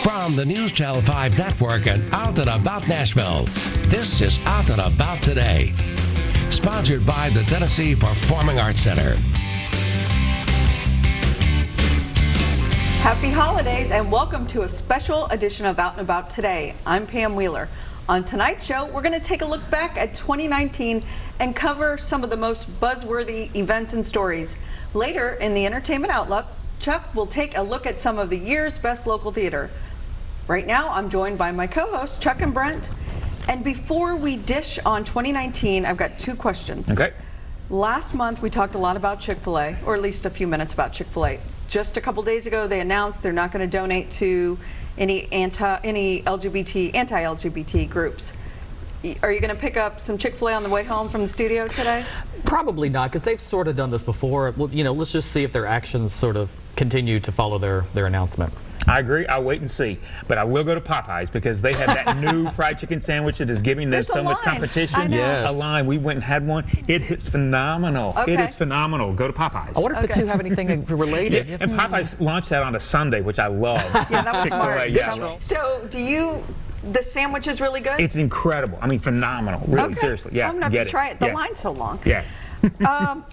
From the NewsChannel 5 Network and Out and About Nashville, this is Out and About Today. Sponsored by the Tennessee Performing Arts Center. Happy holidays and welcome to a special edition of Out and About Today. I'm Pam Wheeler. On tonight's show, we're going to take a look back at 2019 and cover some of the most buzzworthy events and stories. Later in the Entertainment Outlook, Chuck will take a look at some of the year's best local theater. Right now, I'm joined by my co-hosts, Chuck and Brent. And before we dish on 2019, I've got two questions. Okay. Last month, we talked a lot about Chick Fil A, or at least a few minutes about Chick Fil A. Just a couple days ago, they announced they're not going to donate to any anti-LGBT groups. Are you going to pick up some Chick Fil A on the way home from the studio today? Probably not, because they've sort of done this before. Well, you know, let's just see if their actions sort of continue to follow their announcement. I agree. I'll wait and see. But I will go to Popeyes because they have that new fried chicken sandwich that is giving them so much competition. Yes. A line. We went and had one. It is phenomenal. Okay. It is phenomenal. Go to Popeyes. I wonder if the two have anything related. Yeah. And Popeyes launched that on a Sunday, which I love. Yeah, that was smart. Yeah. So the sandwich is really good? It's incredible. I mean, phenomenal. Really, seriously. Yeah. I'm going to have to try it. The line's so long. Yeah.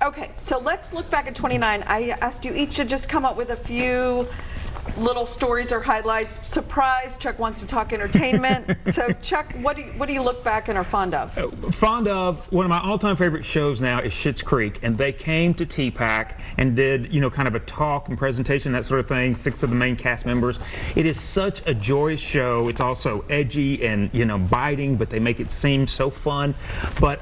Okay, so let's look back at 29. I asked you each to just come up with a few little stories or highlights. Surprise, Chuck wants to talk entertainment. So Chuck, what do you look back and are fond of? Fond of, one of my all-time favorite shows now is Schitt's Creek, and they came to TPAC and did, you know, kind of a talk and presentation, that sort of thing, 6 of the main cast members. It is such a joyous show. It's also edgy and, you know, biting, but they make it seem so fun. But,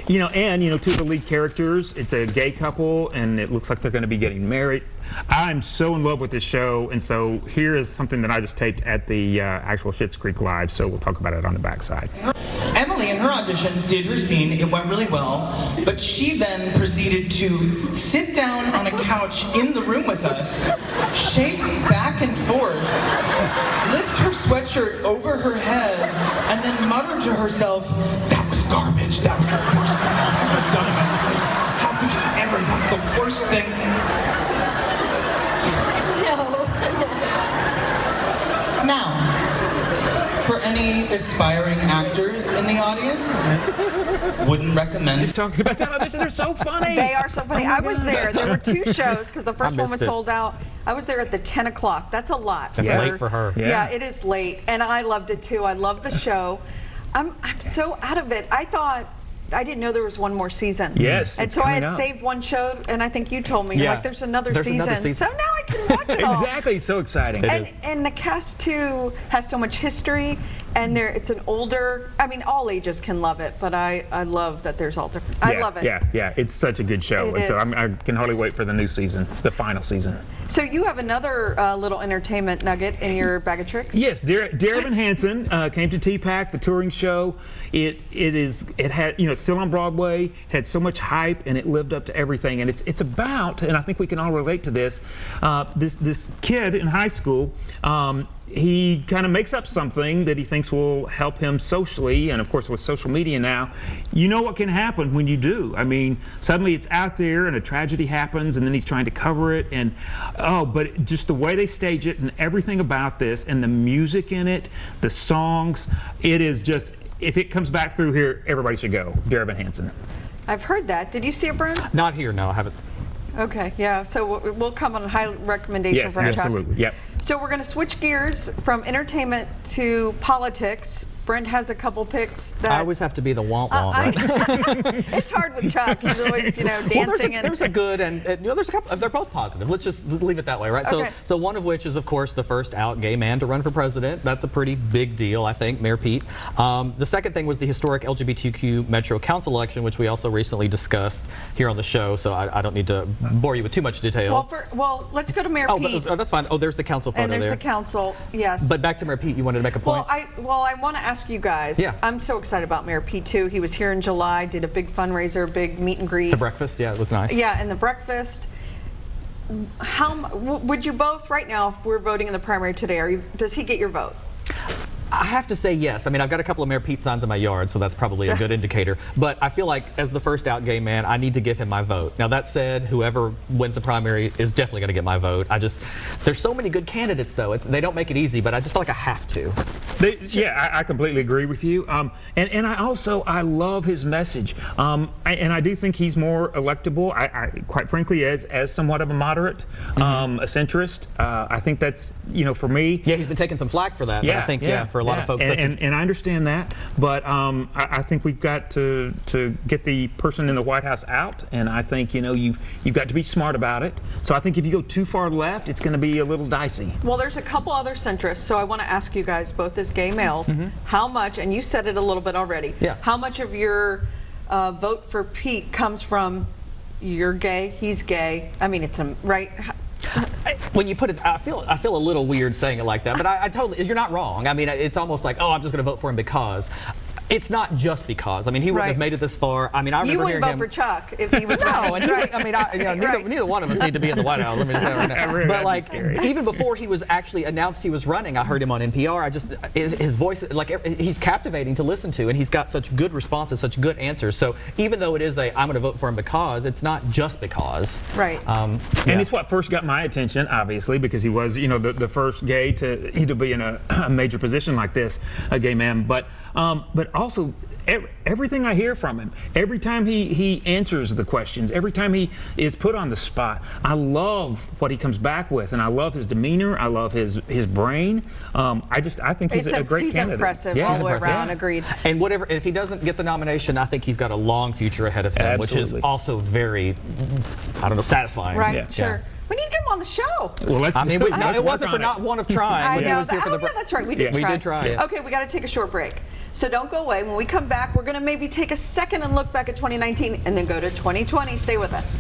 you know, and, you know, two of the lead characters, it's a gay couple, and it looks like they're going to be getting married. I'm so in love with this show, and so here is something that I just taped at the actual Schitt's Creek Live, so we'll talk about it on the backside. Emily, in her audition, did her scene. It went really well, but she then proceeded to sit down on a couch in the room with us, shake back and forth, lift her sweatshirt over her head, and then mutter to herself, "That was garbage. That was the worst thing I've ever done in my life. How could you ever? That's the worst thing." Now, for any aspiring actors in the audience, wouldn't recommend. You're talking about that audition? They're so funny. They are so funny. I was there. There were 2 shows because the first one was sold out. I was there at the 10 o'clock. That's a lot. That's late for her. Yeah, it is late, and I loved it too. I loved the show. I'm so out of it. I didn't know there was one more season. Yes. And so I had saved one show, and I think you told me, like, there's another season. So now I can watch it all. Exactly. It's so exciting. And the cast, too, has so much history, and it's an older, I mean, all ages can love it, but I love that there's all different. I love it. Yeah. It's such a good show. And so I can hardly wait for the new season, the final season. So you have another little entertainment nugget in your bag of tricks? Yes, Darin Hanson came to TPAC, the touring show. It had, you know, it's still on Broadway. It had so much hype, and it lived up to everything. And it's about, and I think we can all relate to this, this kid in high school. He kind of makes up something that he thinks will help him socially, and of course with social media now, you know what can happen when you do. I mean, suddenly it's out there and a tragedy happens, and then he's trying to cover it, and but just the way they stage it and everything about this, and the music in it, the songs, it is just, if it comes back through here, everybody should go. Darin Hanson. I've heard that. Did you see it, Brent? Not here, no, I haven't. Okay, yeah, so we'll come on a high recommendation from Chuck. Yes, absolutely, yep. So we're going to switch gears from entertainment to politics. Brent has a couple picks that... I always have to be the womp-womp, right? It's hard with Chuck. He's always, you know, dancing. There's a good and you know, there's a couple, they're both positive. Let's just leave it that way, right? Okay. So one of which is, of course, the first out gay man to run for president. That's a pretty big deal, I think, Mayor Pete. The second thing was the historic LGBTQ Metro Council election, which we also recently discussed here on the show, so I don't need to bore you with too much detail. Well, let's go to Mayor Pete. That's fine. Oh, there's the council photo there. And there's the council, yes. But back to Mayor Pete, you wanted to make a point? Well, I want to ask you guys. Yeah. I'm so excited about Mayor Pete too. He was here in July, did a big fundraiser, big meet and greet. The breakfast, yeah, it was nice. Yeah, and the breakfast. How would you both right now, if we're voting in the primary today, does he get your vote? I have to say yes. I mean, I've got a couple of Mayor Pete signs in my yard, so that's probably a good indicator. But I feel like as the first out gay man, I need to give him my vote. Now, that said, whoever wins the primary is definitely going to get my vote. There's so many good candidates, though. They don't make it easy, but I just feel like I have to. I completely agree with you. And I love his message. And I do think he's more electable. I quite frankly, as somewhat of a moderate, a centrist, I think that's, for me. Yeah, he's been taking some flack for that. Yeah, but I think, for a lot of folks. And I understand that. But I think we've got to get the person in the White House out. And I think, you've got to be smart about it. So I think if you go too far left, it's going to be a little dicey. Well, there's a couple other centrists, so I want to ask you guys, both as gay males, how much, and you said it a little bit already, how much of your vote for Pete comes from you're gay, he's gay? I mean, it's right. When you put it, I feel a little weird saying it like that, but I totally, you're not wrong. I mean, it's almost like, I'm just going to vote for him because. It's not just because. I mean, he wouldn't have made it this far. I mean, I remember hearing him. You wouldn't vote for Chuck if he was no, and neither one of us need to be in the White House. Let me just say right now. But like, even before he was actually announced he was running, I heard him on NPR. His voice, like, he's captivating to listen to, and he's got such good responses, such good answers. So even though it is I'm going to vote for him because, it's not just because. Right. And it's what first got my attention, obviously, because he was, the first gay to be in a major position like this, a gay man. But also, everything I hear from him, every time he answers the questions, every time he is put on the spot, I love what he comes back with, and I love his demeanor. I love his brain. I think he's a great candidate. He's impressive all the way around. Agreed. And if he doesn't get the nomination, I think he's got a long future ahead of him, Absolutely. which is also very, satisfying. Right. Sure. We need to get him on the show. Well, let's. I mean, it wasn't for not one of trying. I know. Yeah, that's right. We did try. Yeah. Okay, we got to take a short break. So don't go away. When we come back, we're going to maybe take a second and look back at 2019 and then go to 2020. Stay with us.